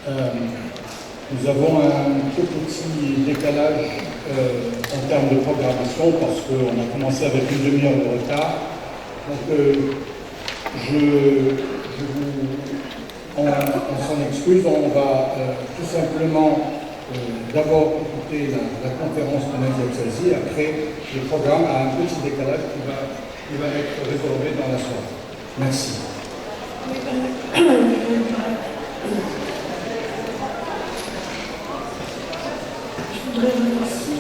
Nous avons un tout petit décalage en termes de programmation parce qu'on a commencé avec une demi-heure de retard. Donc, on s'en excuse. On va tout simplement d'abord écouter la conférence de Nadia Bzazi. Après, le programme a un petit décalage qui va être résolvé dans la soirée. Merci. Je voudrais remercier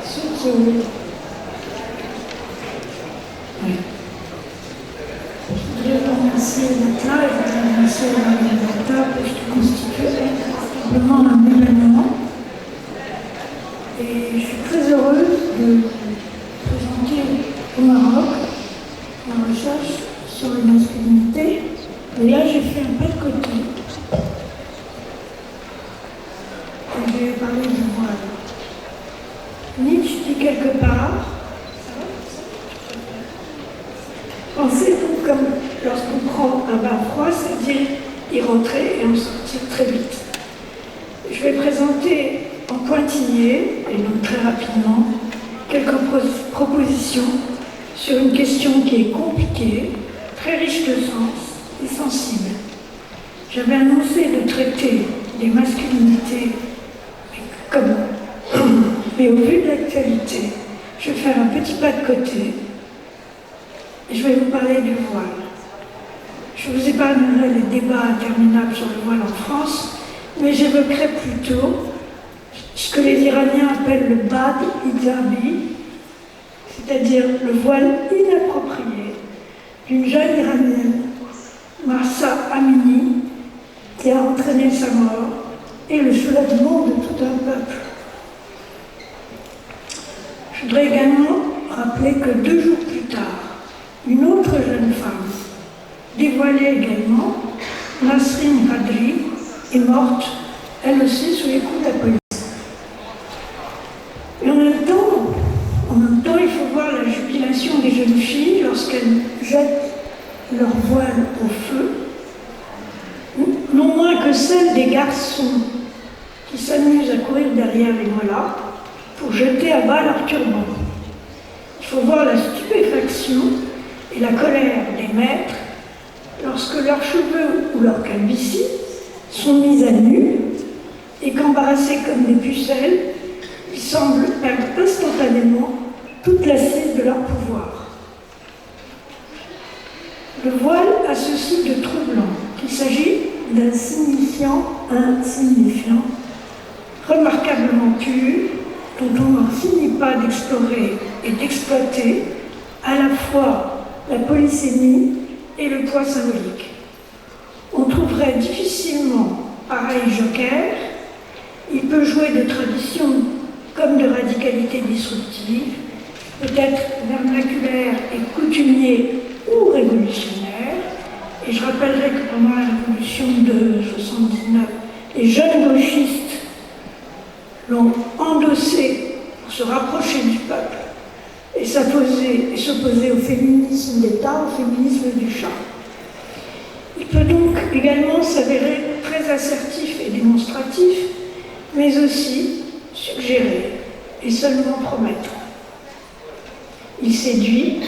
ceux qui ont... Oui. Je voudrais remercier l'État, je voudrais remercier l'État qui constitue simplement un événement. Et je suis très heureuse de présenter au Maroc la recherche sur les masculinités. Et là, j'ai fait un pas de côté. Et je vais parler du voile. Nietzsche dit quelque part, pensez-vous comme lorsqu'on prend un bain froid, c'est-à-dire y rentrer et en sortir très vite. Je vais présenter en pointillé, et donc très rapidement, quelques propositions sur une question qui est compliquée, très riche de sens et sensible. J'avais annoncé de traiter des masculinités comme mais au vu de l'actualité, je vais faire un petit pas de côté et je vais vous parler du voile. Je vous épargnerai les débats interminables sur le voile en France, mais j'évoquerai plutôt ce que les Iraniens appellent le bad hijabi, c'est-à-dire le voile inapproprié d'une jeune Iranienne, Mahsa Amini, qui a entraîné sa mort et le soulèvement de tout un peuple. Je voudrais également rappeler que 2 jours plus tard, une autre jeune femme, dévoilée également, Nasrin Qadri, est morte, elle aussi, sous les coups de la police. Et en même temps, il faut voir la jubilation des jeunes filles lorsqu'elles jettent leur voile au feu, non moins que celle des garçons qui s'amusent à courir derrière les mollahs pour jeter à bas leur turban. Il faut voir la stupéfaction et la colère des maîtres lorsque leurs cheveux ou leur calvitie sont mis à nu et qu'embarrassés comme des pucelles, ils semblent perdre instantanément toute l'assise de leur pouvoir. Le voile a ceci de troublant qu'il s'agit d'un signifiant insignifiant, remarquablement pur, dont on n'en finit pas d'explorer et d'exploiter à la fois la polysémie et le poids symbolique. On trouverait difficilement pareil joker. Il peut jouer de tradition comme de radicalité disruptive, peut-être vernaculaire et coutumier ou révolutionnaire. Et je rappellerai que pendant la révolution de 79, les jeunes gauchistes l'ont endossé pour se rapprocher du peuple et s'opposer au féminisme d'État, au féminisme du chat. Il peut donc également s'avérer très assertif et démonstratif, mais aussi suggérer et seulement promettre. Il séduit,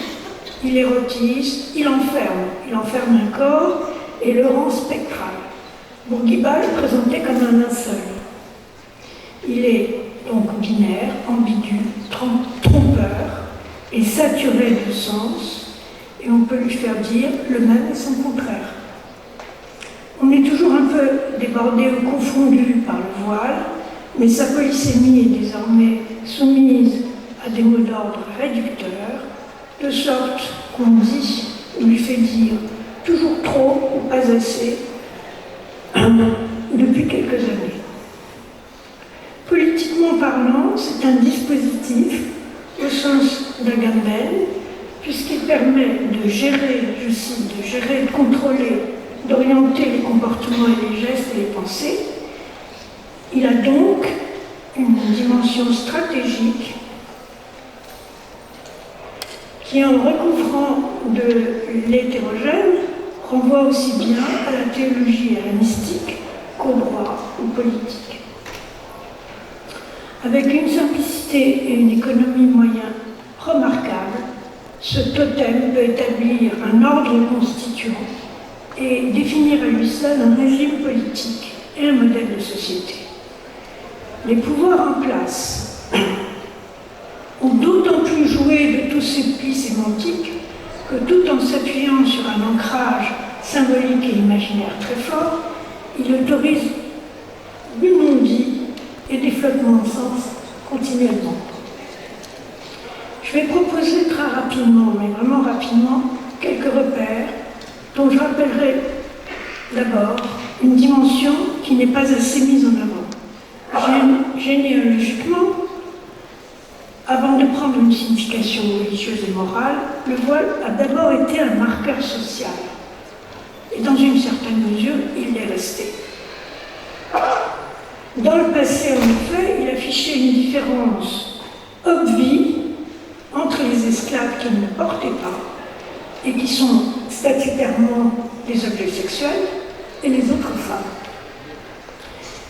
il érotise, il enferme un corps et le rend spectral. Bourguiba est présenté comme un linceul. Il est donc binaire, ambigu, trompeur et saturé de sens, et on peut lui faire dire le même et son contraire. On est toujours un peu débordé ou confondu par le voile, mais sa polysémie est désormais soumise à des mots d'ordre réducteurs, de sorte qu'on dit, on lui fait dire toujours trop ou pas assez depuis quelques années. Politiquement parlant, c'est un dispositif au sens d'Agamben, puisqu'il permet de gérer, je cite, de gérer, de contrôler, d'orienter les comportements et les gestes et les pensées. Il a donc une dimension stratégique qui, en recouvrant de l'hétérogène, renvoie aussi bien à la théologie et à la mystique qu'au droit ou politique. Avec une simplicité et une économie moyenne remarquables, ce totem peut établir un ordre constituant et définir à lui seul un régime politique et un modèle de société. Les pouvoirs en place ont d'autant plus joué de tous ces plis sémantiques que tout en s'appuyant sur un ancrage symbolique et imaginaire très fort, il autorise du non-dit et des flottements de sens continuellement. Je vais proposer très rapidement, mais vraiment rapidement, quelques repères dont je rappellerai d'abord une dimension qui n'est pas assez mise en avant. Généalogiquement, avant de prendre une signification religieuse et morale, le voile a d'abord été un marqueur social. Et dans une certaine mesure, il l'est resté. Dans le passé, en effet, il affichait une différence obvie entre les esclaves qui ne le portaient pas et qui sont statutairement des objets sexuels et les autres femmes.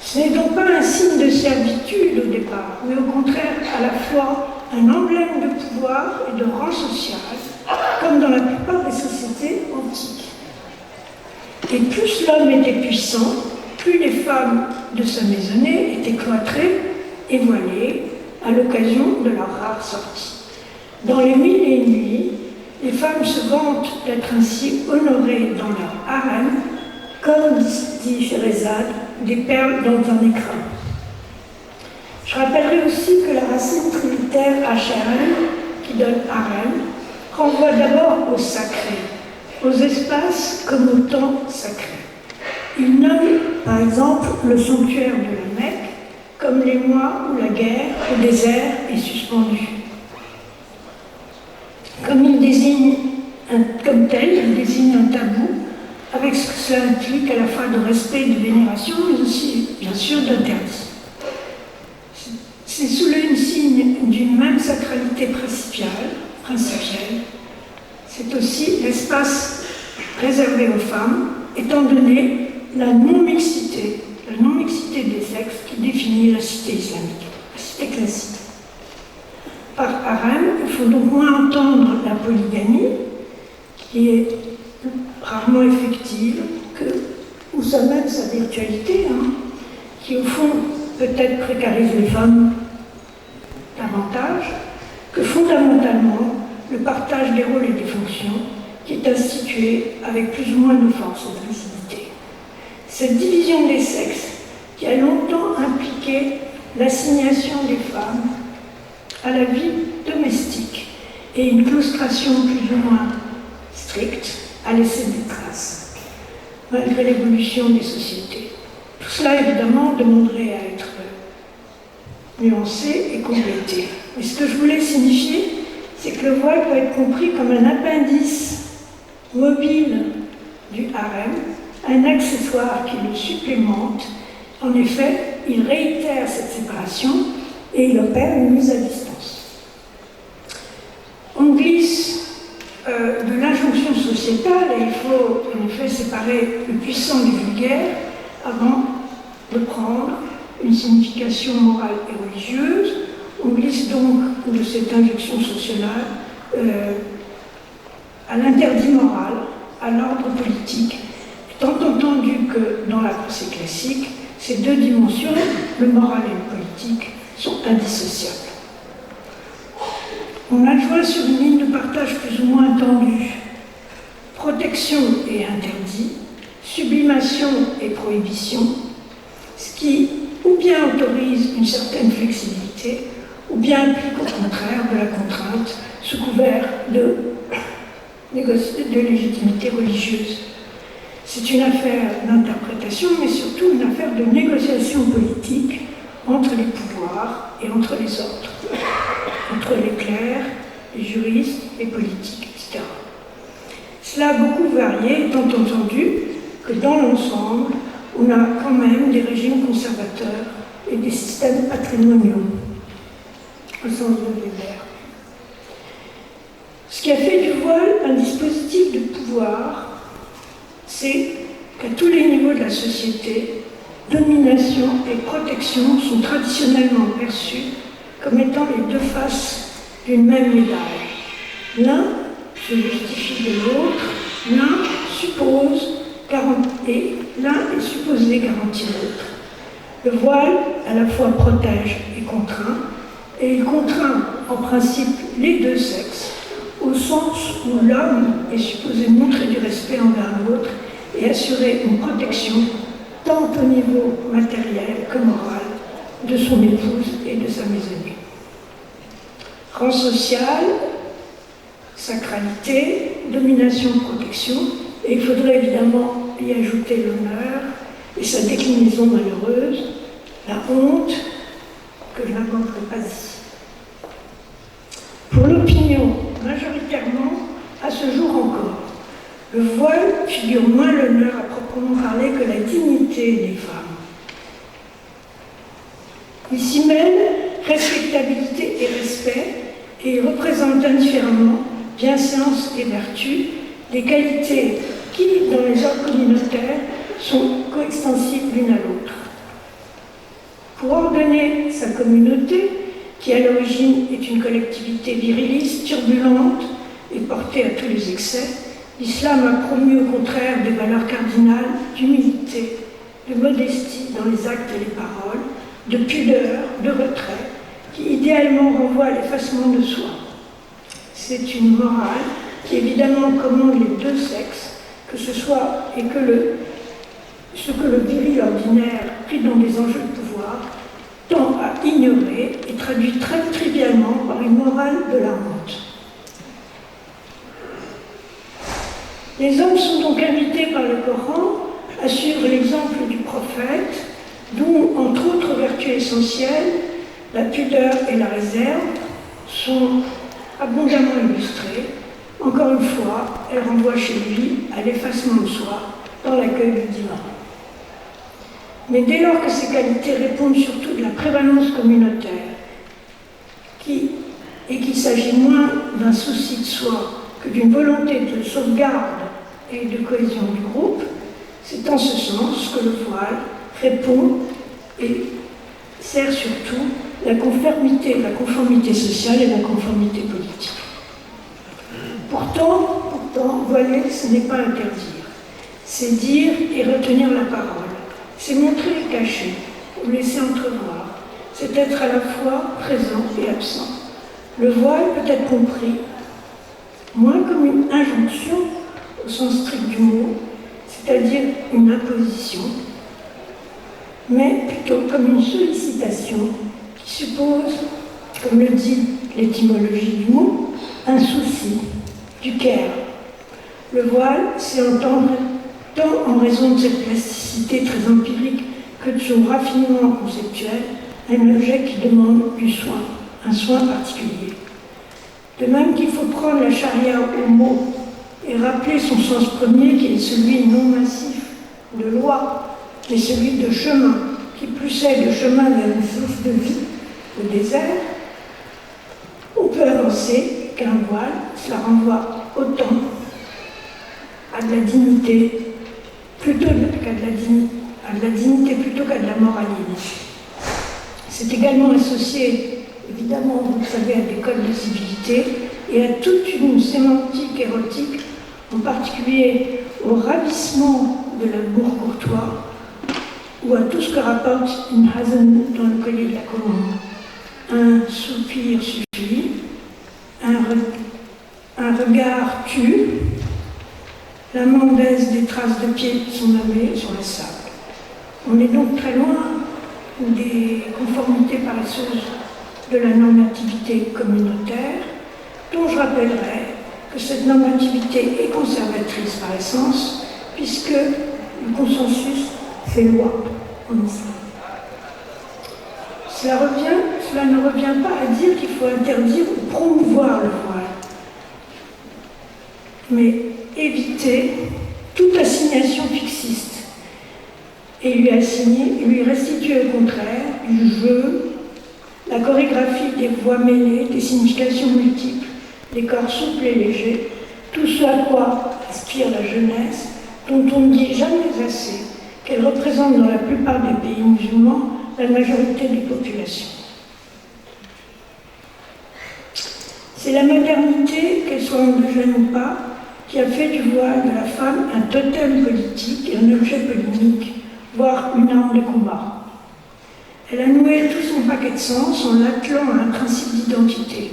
Ce n'est donc pas un signe de servitude au départ, mais au contraire à la fois un emblème de pouvoir et de rang social, comme dans la plupart des sociétés antiques. Et plus l'homme était puissant, plus les femmes de sa maisonnée étaient cloîtrées et voilées à l'occasion de leur rare sortie. Dans les Mille et une nuits, les femmes se vantent d'être ainsi honorées dans leur harem, comme dit Scheherazade, des perles dans un écrin. Je rappellerai aussi que la racine trinitaire H-R-M, qui donne harem, renvoie d'abord au sacré, aux espaces comme au temps sacré. Il nomme, par exemple, le sanctuaire de la Mecque, comme les mois où la guerre au désert est suspendue. Comme tel, il désigne un tabou, avec ce que cela implique à la fois de respect et de vénération, mais aussi, bien sûr, d'interdit. C'est sous le signe d'une même sacralité principielle. C'est aussi l'espace réservé aux femmes, étant donné la non-mixité des sexes qui définit la cité islamique, la cité classique. Par harem, il faut donc moins entendre la polygamie, qui est rarement effective, ou ça même sa virtualité, qui au fond peut-être précarise les femmes davantage, que fondamentalement le partage des rôles et des fonctions qui est institué avec plus ou moins de force et de lucidité. Cette division des sexes qui a longtemps impliqué l'assignation des femmes à la vie domestique et une claustration plus ou moins stricte a laissé des traces, malgré l'évolution des sociétés. Tout cela, évidemment, demanderait à être nuancé et complété. Mais ce que je voulais signifier, c'est que le voile peut être compris comme un appendice mobile du harem, un accessoire qui le supplémente. En effet, il réitère cette séparation et il opère une mise à distance. On glisse de l'injonction sociétale, et il faut en effet séparer le puissant du vulgaire avant de prendre une signification morale et religieuse. On glisse donc de cette injonction sociale à l'interdit moral, à l'ordre politique, étant entendu que dans la pensée classique, ces deux dimensions, le moral et le politique, sont indissociables. On a joué sur une ligne de partage plus ou moins tendue. Protection et interdit, sublimation et prohibition, ce qui ou bien autorise une certaine flexibilité, ou bien implique au contraire de la contrainte sous couvert de légitimité religieuse. C'est une affaire d'interprétation, mais surtout une affaire de négociation politique entre les pouvoirs et entre les ordres, entre les clercs, les juristes, les politiques, etc. Cela a beaucoup varié, étant entendu que dans l'ensemble, on a quand même des régimes conservateurs et des systèmes patrimoniaux, au sens de Weber. Ce qui a fait du voile un dispositif de pouvoir, c'est qu'à tous les niveaux de la société, domination et protection sont traditionnellement perçus comme étant les deux faces d'une même médaille. L'un se justifie de l'autre, l'un est supposé garantir l'autre. Le voile, à la fois, protège et contraint, et il contraint en principe les deux sexes, au sens où l'homme est supposé montrer du respect envers l'autre et assurer une protection tant au niveau matériel que moral de son épouse et de sa maisonnée. Rang social, sacralité, domination, protection, et il faudrait évidemment y ajouter l'honneur et sa déclinaison malheureuse, la honte, que je n'aborderai pas ici. Pour l'opinion, majoritairement, à ce jour encore, le voile figure moins l'honneur à proprement parler que la dignité des femmes. Il s'y mêle respectabilité et respect, et il représente indifféremment bienséance et vertu, des qualités qui, dans les ordres communautaires, sont coextensibles l'une à l'autre. Pour ordonner sa communauté, qui à l'origine est une collectivité viriliste, turbulente et portée à tous les excès, l'islam a promu au contraire des valeurs cardinales d'humilité, de modestie dans les actes et les paroles, de pudeur, de retrait, qui idéalement renvoie à l'effacement de soi. C'est une morale qui évidemment commande les deux sexes, que ce soit et que ce que le viril ordinaire, pris dans des enjeux de pouvoir, tend à ignorer et traduit très trivialement par une morale de la honte. Les hommes sont donc invités par le Coran à suivre l'exemple du prophète, dont, entre autres vertus essentielles, la pudeur et la réserve sont abondamment illustrées. Encore une fois, elle renvoie chez lui à l'effacement de soi dans l'accueil du divin. Mais dès lors que ces qualités répondent surtout de la prévalence communautaire, et qu'il s'agit moins d'un souci de soi que d'une volonté de sauvegarde et de cohésion du groupe, c'est en ce sens que le voile répond et sert surtout la conformité sociale et la conformité politique. Pourtant, voiler, ce n'est pas interdire. C'est dire et retenir la parole. C'est montrer et cacher, ou laisser entrevoir. C'est être à la fois présent et absent. Le voile peut être compris moins comme une injonction au sens strict du mot, c'est-à-dire une imposition, mais plutôt comme une sollicitation qui suppose, comme le dit l'étymologie du mot, un souci, du care. Le voile, c'est entendre, tant en raison de cette plasticité très empirique que de son raffinement conceptuel, un objet qui demande du soin, un soin particulier. De même qu'il faut prendre la charia au mot et rappeler son sens premier, qui est celui non massif de loi, mais celui de chemin, qui plus est le chemin vers une source de vie, au désert, on peut avancer qu'un voile, cela renvoie autant à de la dignité plutôt qu'à de la dignité plutôt qu'à de la moralité. C'est également associé, évidemment, vous le savez, à des codes de civilité et à toute une sémantique érotique, en particulier au ravissement de l'amour courtois ou à tout ce que rapporte une Hazen dans le collier de la commande. Un soupir suffit, un regard tue, la mendaise des traces de pieds sont lavées sur le sable. On est donc très loin des conformités paresseuses de la normativité communautaire, dont je rappellerai que cette normativité est conservatrice par essence, puisque le consensus fait loi en islam. Cela ne revient pas à dire qu'il faut interdire ou promouvoir le voile, mais éviter toute assignation fixiste et lui restituer au contraire du jeu, la chorégraphie des voix mêlées, des significations multiples, des corps souples et légers, tout ce à quoi aspire la jeunesse, dont on ne dit jamais assez qu'elle représente dans la plupart des pays musulmans la majorité des populations. C'est la modernité, qu'elle soit endogène ou pas, qui a fait du voile de la femme un totem politique et un objet polémique, voire une arme de combat. Elle a noué tout son paquet de sens en l'attelant à un principe d'identité.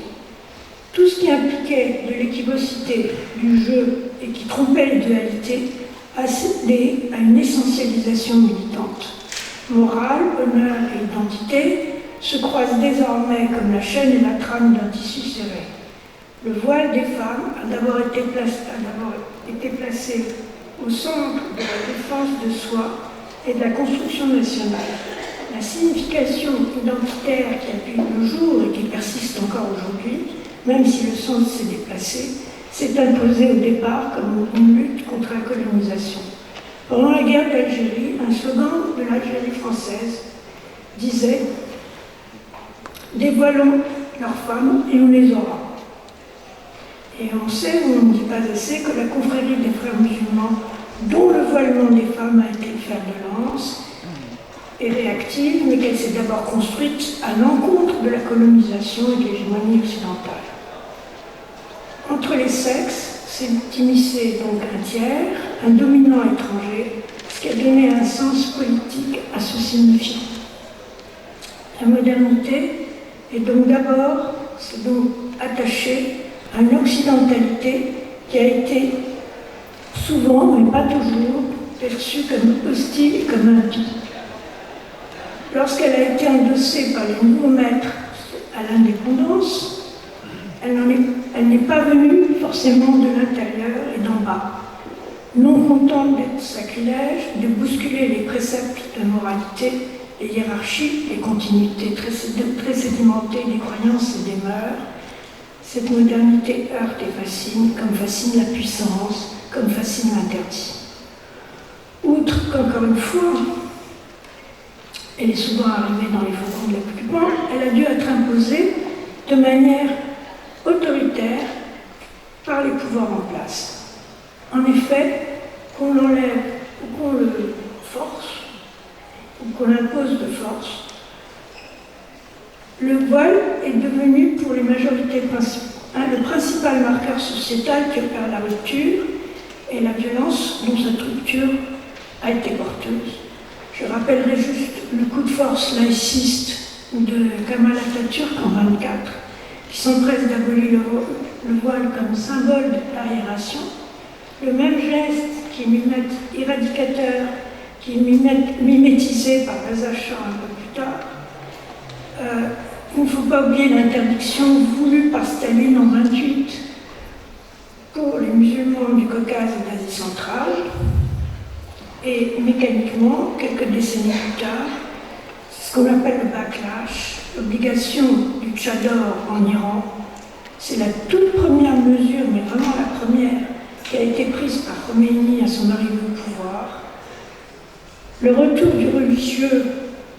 Tout ce qui impliquait de l'équivocité du jeu et qui trompait les dualités a cédé à une essentialisation militante. Morale, honneur et identité se croisent désormais comme la chaîne et la trame d'un tissu serré. Le voile des femmes a d'abord été placé au centre de la défense de soi et de la construction nationale. La signification identitaire qui a vu le jour et qui persiste encore aujourd'hui, même si le sens s'est déplacé, s'est imposée au départ comme une lutte contre la colonisation. Pendant la guerre d'Algérie, un slogan de l'Algérie française disait « Dévoilons leurs femmes et on les aura ». Et on sait, ou on ne dit pas assez, que la confrérie des frères musulmans, dont le voilement des femmes a été le fer de lance, est réactive, mais qu'elle s'est d'abord construite à l'encontre de la colonisation et de l'hégémonie occidentale. Entre les sexes, s'est immiscé donc un tiers, un dominant étranger, ce qui a donné un sens politique à ce signifiant. La modernité est donc d'abord, c'est donc attachée à une occidentalité qui a été souvent, mais pas toujours, perçue comme hostile et comme impie. Lorsqu'elle a été endossée par les nouveaux maîtres à l'indépendance, elle n'est pas venue forcément de l'intérieur et d'en bas. Non contente d'être sacrilège, de bousculer les préceptes de moralité, les hiérarchies, les continuités très sédimentées des croyances et des mœurs, cette modernité heurte et fascine, comme fascine la puissance, comme fascine l'interdit. Outre qu'encore une fois, elle est souvent arrivée dans les faucons de l'occupant, elle a dû être imposée de manière autoritaire par les pouvoirs en place. En effet, qu'on l'enlève ou qu'on le force, ou qu'on l'impose de force, le voile est devenu pour les majorités le principal marqueur sociétal qui opère la rupture et la violence dont cette rupture a été porteuse. Je rappellerai juste le coup de force laïciste de Kemal Atatürk en 1924, qui s'empresse d'abolir le voile comme symbole d'arriération. Le même geste qui est éradicateur, qui est mimétisé par Reza Shah un peu plus tard. Il ne faut pas oublier l'interdiction voulue par Staline en 1928 pour les musulmans du Caucase et d'Asie centrale. Et mécaniquement, quelques décennies plus tard, ce qu'on appelle le backlash, l'obligation du tchador en Iran, c'est la toute première mesure, mais vraiment la première, qui a été prise par Khomeini à son arrivée au pouvoir. Le retour du religieux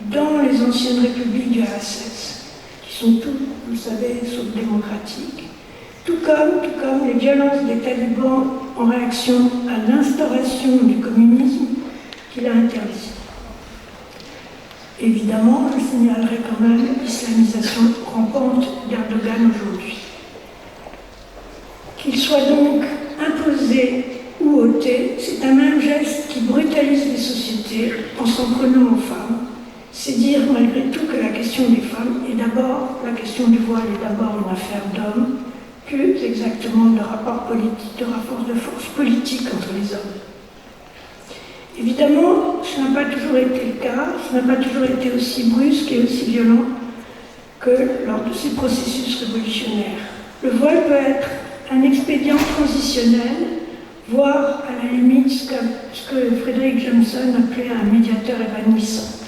dans les anciennes républiques du RSS, qui sont toutes, vous le savez, sauf démocratiques, tout comme les violences des talibans en réaction à l'instauration du communisme qu'il a interdit. Évidemment, je signalerai quand même l'islamisation rampante d'Erdogan aujourd'hui. Qu'il soit donc imposé ou ôté, c'est un même geste qui brutalise les sociétés en s'en prenant aux femmes. C'est dire malgré tout que la question des femmes est d'abord, la question du voile est d'abord une affaire d'hommes, plus exactement de rapport politique, de rapport de force politique entre les hommes. Évidemment, ce n'a pas toujours été le cas, ce n'a pas toujours été aussi brusque et aussi violent que lors de ces processus révolutionnaires. Le voile peut être un expédient transitionnel, voire à la limite ce que Frederick Johnson appelait un médiateur évanouissant.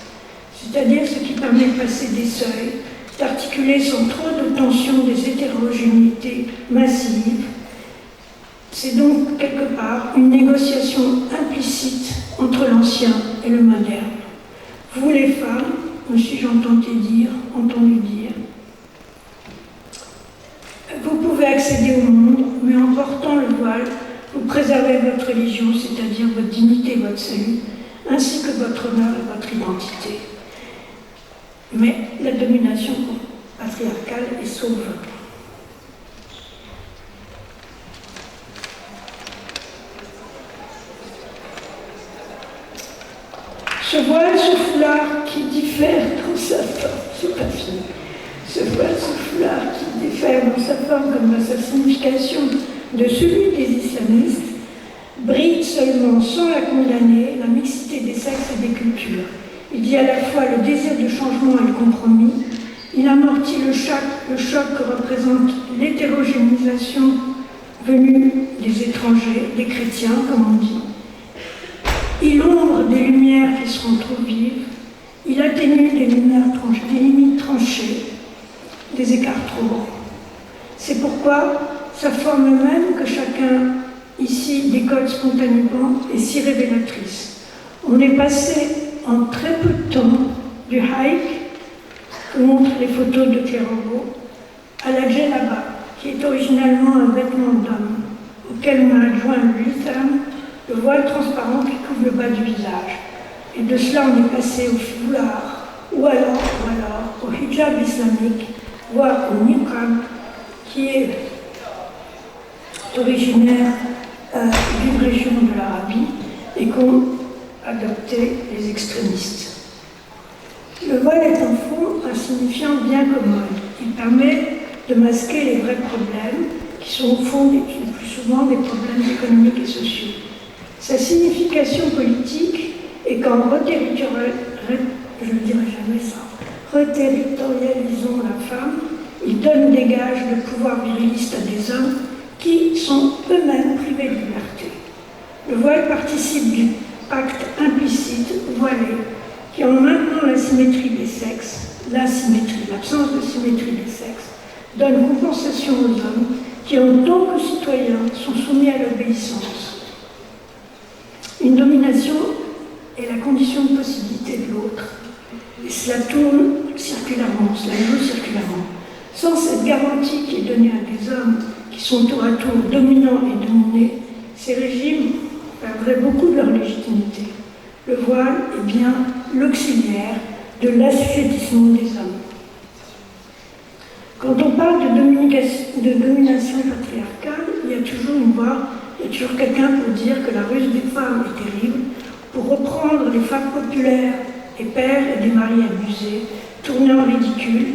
C'est-à-dire ce qui permet de passer des seuils, d'articuler sans trop de tension des hétérogénéités massives. C'est donc quelque part une négociation implicite entre l'ancien et le moderne. Vous les femmes, me suis-je entendu dire, vous pouvez accéder au monde, mais en portant le voile, vous préservez votre religion, c'est-à-dire votre dignité, votre salut, ainsi que votre honneur et votre identité. Mais la domination patriarcale est sauve. Ce voile, ce foulard qui diffère dans sa forme, c'est pas fini. Ce voile, ce foulard qui diffère dans sa forme comme dans sa signification de celui des islamistes, brille seulement, sans la condamner, la mixité des sexes et des cultures. Il dit à la fois le désir de changement et le compromis. Il amortit le choc que représente l'hétérogénéisation venue des étrangers, des chrétiens, comme on dit. Il ombre des lumières qui seront trop vives. Il atténue des limites tranchées, des écarts trop grands. C'est pourquoi sa forme même, que chacun ici décode spontanément, est si révélatrice. On est passé en très peu de temps du hike, que montrent les photos de Claire Angot, à la djellaba, qui est originalement un vêtement d'homme, auquel on a adjoint l'islam, le voile transparent qui couvre le bas du visage. Et de cela, on est passé au foulard, ou alors au hijab islamique, voire au niqab, qui est originaire d'une région de l'Arabie et qu'ont adopté les extrémistes. Le voile est en fond un signifiant bien commun. Il permet de masquer les vrais problèmes qui sont au fond le plus souvent des problèmes économiques et sociaux. Sa signification politique est qu'en reterritorialisons la femme, il donne des gages de pouvoir viriliste à des hommes qui sont eux-mêmes privés de liberté. Le voile participe du pacte implicite, voilé, qui en maintenant la symétrie des sexes, l'absence de symétrie des sexes, donne compensation aux hommes qui, en tant que citoyens, sont soumis à l'obéissance. Une domination est la condition de possibilité de l'autre, et cela tourne circulairement, cela joue circulairement. Sans cette garantie qui est donnée à des hommes qui sont tour à tour dominants et dominés, ces régimes perdraient beaucoup de leur légitimité. Le voile est bien l'auxiliaire de l'assujettissement des hommes. Quand on parle de domination patriarcale, il y a toujours une voix, il y a toujours quelqu'un pour dire que la ruse des femmes est terrible, pour reprendre les femmes populaires, les pères et des maris abusés, tournés en ridicule,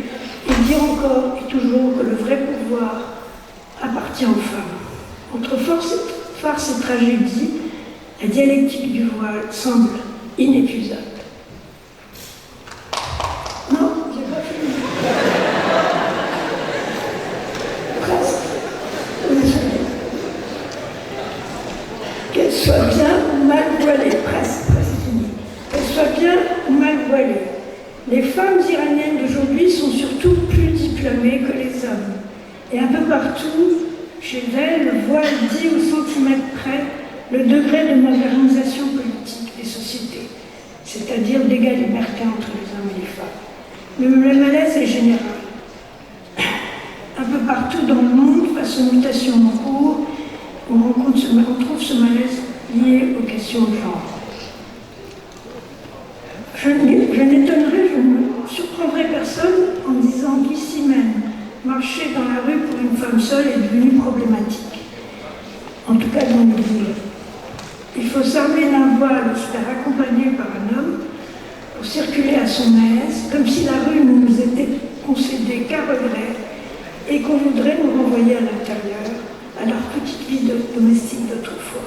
et dire encore et toujours que le vrai pouvoir appartient aux femmes. Entre farce et tragédie, la dialectique du voile semble inépuisable. Non, j'ai pas fini. Presque. Qu'elle soit bien ou mal voilée, presque fini. Qu'elle soit bien ou mal voilée. Les femmes iraniennes d'aujourd'hui sont surtout plus diplômées que les hommes. Et un peu partout, chez elles, le voile dit au centimètre près le degré de modernisation politique des sociétés, c'est-à-dire d'égale liberté entre les hommes et les femmes. Le malaise est général. Un peu partout dans le monde, face aux mutations en cours, on trouve ce malaise lié aux questions de genre. Je n'étonnerai, je ne surprendrai personne en disant qu'ici même, marcher dans la rue pour une femme seule est devenu problématique. En tout cas dans les villes. Il faut s'armer d'un voile et se faire accompagner par un homme pour circuler à son aise, comme si la rue ne nous était concédée qu'à regret et qu'on voudrait nous renvoyer à l'intérieur, à leur petite vie domestique d'autrefois.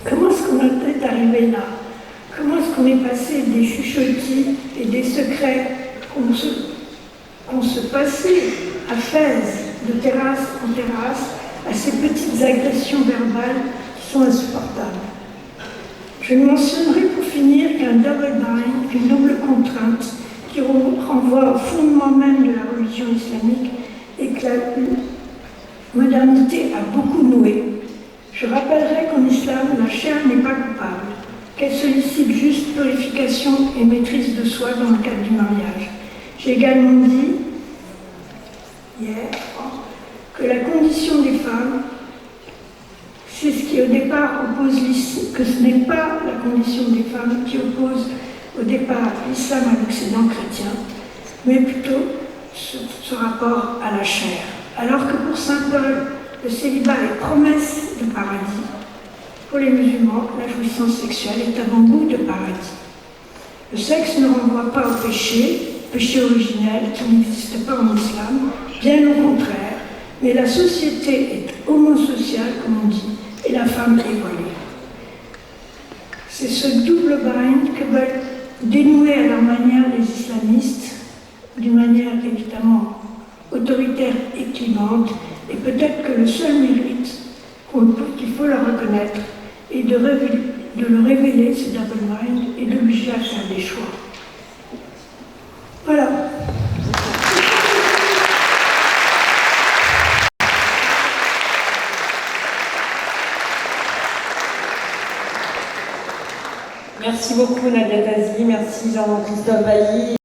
Comment est-ce qu'on est arrivé là? Comment est-ce qu'on est passé des chuchotis et des secrets qu'on se passait à Fès, de terrasse en terrasse, à ces petites agressions verbales qui sont insupportables? Je ne mentionnerai pour finir qu'un double bind, qu'une double contrainte qui renvoie au fondement même de la religion islamique et que la modernité a beaucoup noué. Je rappellerai qu'en islam, la chair n'est pas coupable, qu'elle sollicite juste purification et maîtrise de soi dans le cadre du mariage. J'ai également dit, hier, que la condition des femmes, c'est ce qui qui au départ oppose que ce n'est pas la condition des femmes qui oppose au départ l'islam à l'Occident chrétien, mais plutôt ce rapport à la chair. Alors que pour saint Paul, le célibat est promesse de paradis, pour les musulmans, la jouissance sexuelle est avant-goût de paradis. Le sexe ne renvoie pas au péché originel qui n'existe pas en islam, bien au contraire, mais la société est homosociale, comme on dit, et la femme est voilée. C'est ce double bind que veulent dénouer à leur manière les islamistes, d'une manière évidemment autoritaire et clivante, et peut-être que le seul mérite qu'il faut leur reconnaître est de le révéler, ce double bind, et d'obliger à faire des choix. Voilà. Merci beaucoup Nadia Tazi, merci Jean-Christophe Bailly.